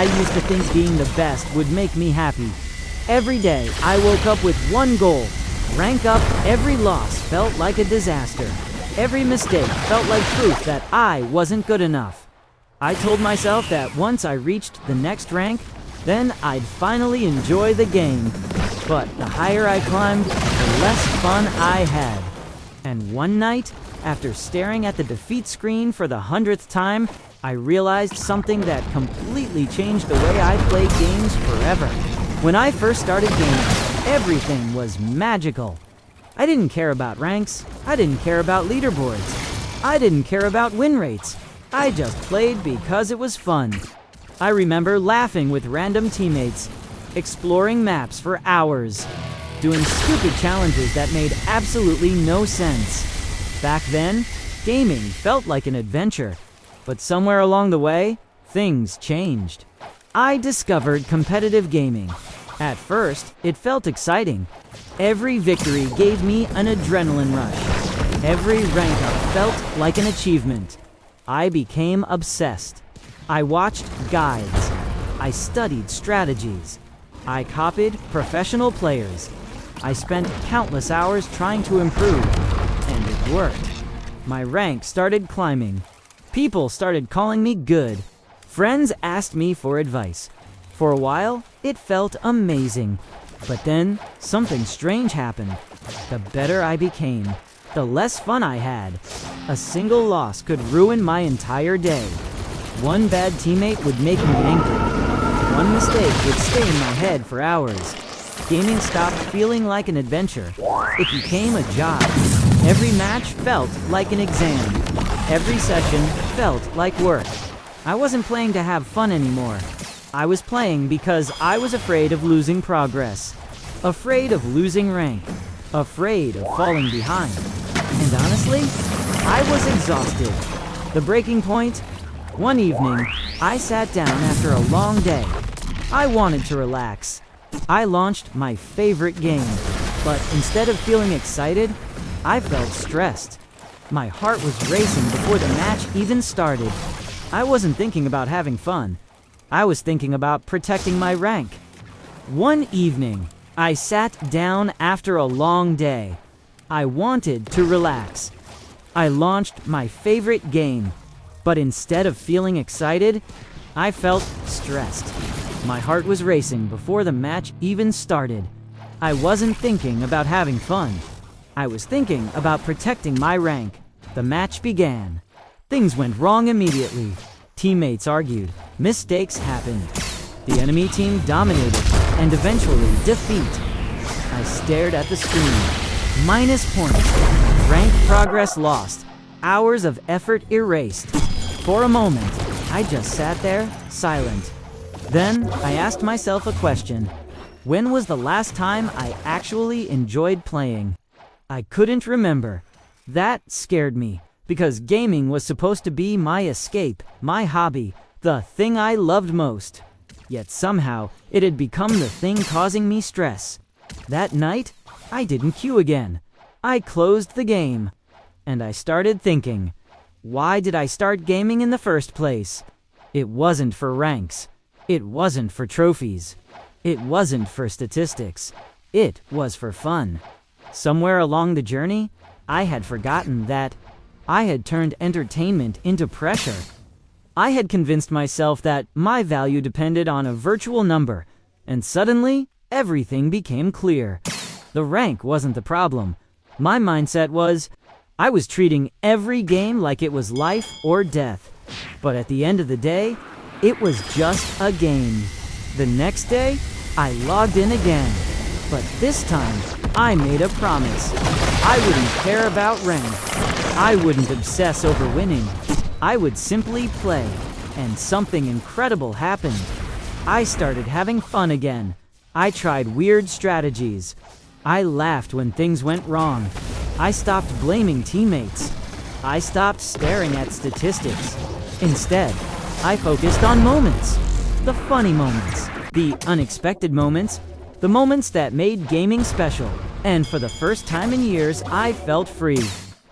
I used to think being the best would make me happy. Every day, I woke up with one goal: rank up. Every loss felt like a disaster. Every mistake felt like proof that I wasn't good enough. I told myself that once I reached the next rank, then I'd finally enjoy the game. But the higher I climbed, the less fun I had. And one night, after staring at the defeat screen for the 100th time, I realized something that completely changed the way I play games forever. When I first started gaming, everything was magical. I didn't care about ranks. I didn't care about leaderboards. I didn't care about win rates. I just played because it was fun. I remember laughing with random teammates, exploring maps for hours, doing stupid challenges that made absolutely no sense. Back then, gaming felt like an adventure, but somewhere along the way, things changed. I discovered competitive gaming. At first, it felt exciting. Every victory gave me an adrenaline rush. Every rank up felt like an achievement. I became obsessed. I watched guides. I studied strategies. I copied professional players. I spent countless hours trying to improve, and it worked. My rank started climbing. People started calling me good. Friends asked me for advice. For a while, it felt amazing. But then, something strange happened. The better I became, the less fun I had. A single loss could ruin my entire day. One bad teammate would make me angry. One mistake would stay in my head for hours. Gaming stopped feeling like an adventure. It became a job. Every match felt like an exam. Every session felt like work. I wasn't playing to have fun anymore. I was playing because I was afraid of losing progress. Afraid of losing rank. Afraid of falling behind. And honestly, I was exhausted. The breaking point? One evening, I sat down after a long day. I wanted to relax. I launched my favorite game, but instead of feeling excited, I felt stressed. My heart was racing before the match even started. I wasn't thinking about having fun. I was thinking about protecting my rank. One evening, I sat down after a long day. I wanted to relax. I launched my favorite game, but instead of feeling excited, I felt stressed. My heart was racing before the match even started. I wasn't thinking about having fun. I was thinking about protecting my rank. The match began. Things went wrong immediately. Teammates argued. Mistakes happened. The enemy team dominated, and eventually defeat. I stared at the screen. Minus points. Rank progress lost. Hours of effort erased. For a moment, I just sat there, silent. Then, I asked myself a question. When was the last time I actually enjoyed playing? I couldn't remember. That scared me, because gaming was supposed to be my escape, my hobby, the thing I loved most. Yet somehow, it had become the thing causing me stress. That night, I didn't queue again. I closed the game. And I started thinking, why did I start gaming in the first place? It wasn't for ranks. It wasn't for trophies. It wasn't for statistics. It was for fun. Somewhere along the journey, I had forgotten that I had turned entertainment into pressure. I had convinced myself that my value depended on a virtual number, and suddenly, everything became clear. The rank wasn't the problem. My mindset was, I was treating every game like it was life or death. But at the end of the day, it was just a game. The next day, I logged in again. But this time, I made a promise. I wouldn't care about rank. I wouldn't obsess over winning. I would simply play. And something incredible happened. I started having fun again. I tried weird strategies. I laughed when things went wrong. I stopped blaming teammates. I stopped staring at statistics. Instead, I focused on moments. The funny moments. The unexpected moments. The moments that made gaming special. And for the first time in years, I felt free.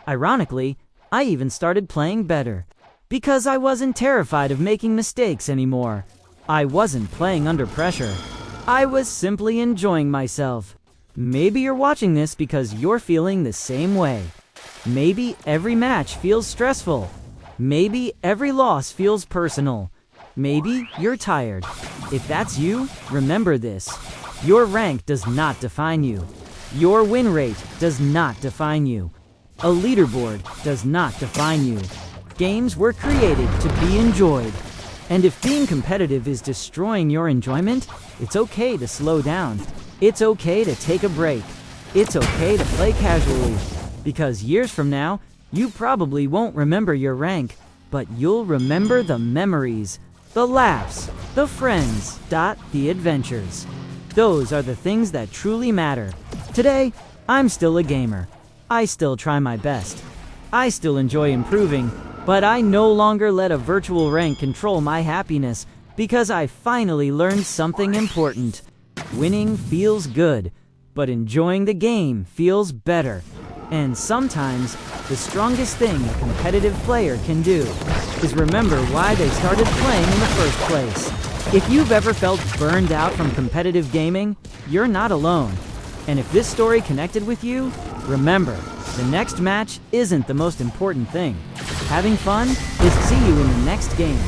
Ironically, I even started playing better. Because I wasn't terrified of making mistakes anymore. I wasn't playing under pressure. I was simply enjoying myself. Maybe you're watching this because you're feeling the same way. Maybe every match feels stressful. Maybe every loss feels personal. Maybe you're tired. If that's you, remember this. Your rank does not define you. Your win rate does not define you. A leaderboard does not define you. Games were created to be enjoyed. And if being competitive is destroying your enjoyment, it's okay to slow down. It's okay to take a break. It's okay to play casually. Because years from now, you probably won't remember your rank, but you'll remember the memories, the laughs, the friends, the adventures. Those are the things that truly matter. Today, I'm still a gamer. I still try my best. I still enjoy improving, but I no longer let a virtual rank control my happiness because I finally learned something important. Winning feels good, but enjoying the game feels better. And sometimes, the strongest thing a competitive player can do is remember why they started playing in the first place. If you've ever felt burned out from competitive gaming, you're not alone. And if this story connected with you, remember, the next match isn't the most important thing. Having fun is see you in the next game.